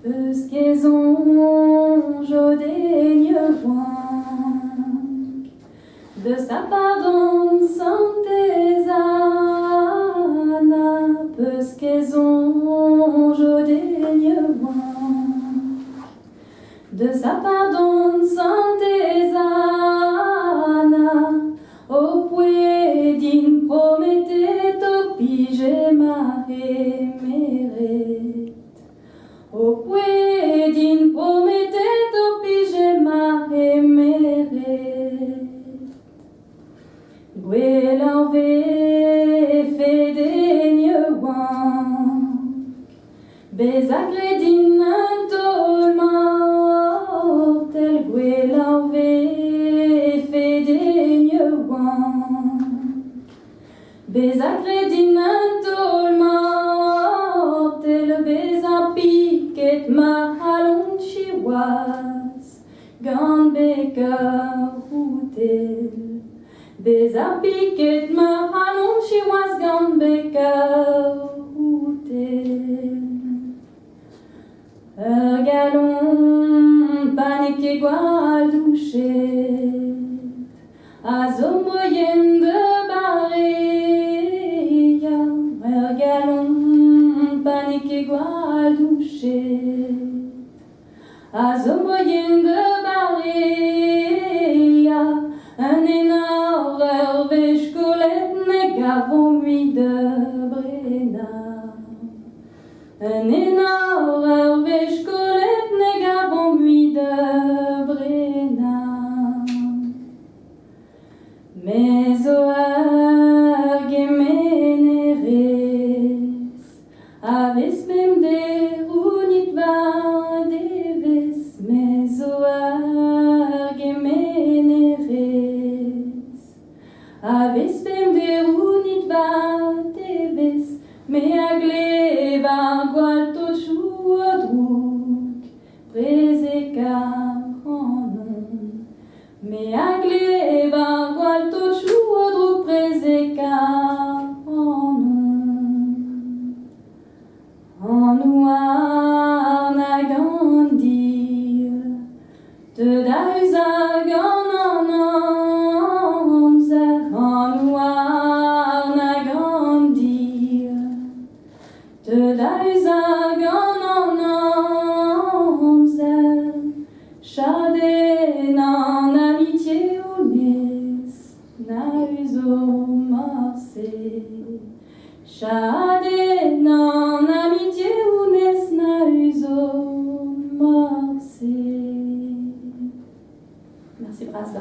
Eus kezon jodeigne de sa pardon santezana, peus kezon jodeigne de sa pardon santezana, o puedin promettet o pijema emeret. O puedin promettet o pijema emeret. Gwellañ ve fedeigne bez a gredin un tol mortel. Gwellañ ve fedeigne bez a gredin un tol mortel. Bez a piket ma halon chihuas gant beker routel. Bez a piket ma halon chihuas gant beker routel. Ur galon panek e gwall douchet, a zo moyen de bareia. Ur galon panek e gwall douchet, a zo moyen de bareia. Un énor ur vech kolet ne gavon mui de brena. Un énor ur vech kolet ne gavon mui de brena. Mais o ur gemenerez avez mem derounit va deves. Mais o ur gemenerez avez mem derounit va deves. Me a glev ar gwall tot chou o droug preze karanon. Me a glev ar gwall tot chou o droug preze karanon. An ouar na gant dir te da uzag an amzer. An ouar na gant dir te da uzag an amzer. Chaden an amitié ounez na uzo morse. Chaden an amitié ounez na uzo morse. Merci Brasda.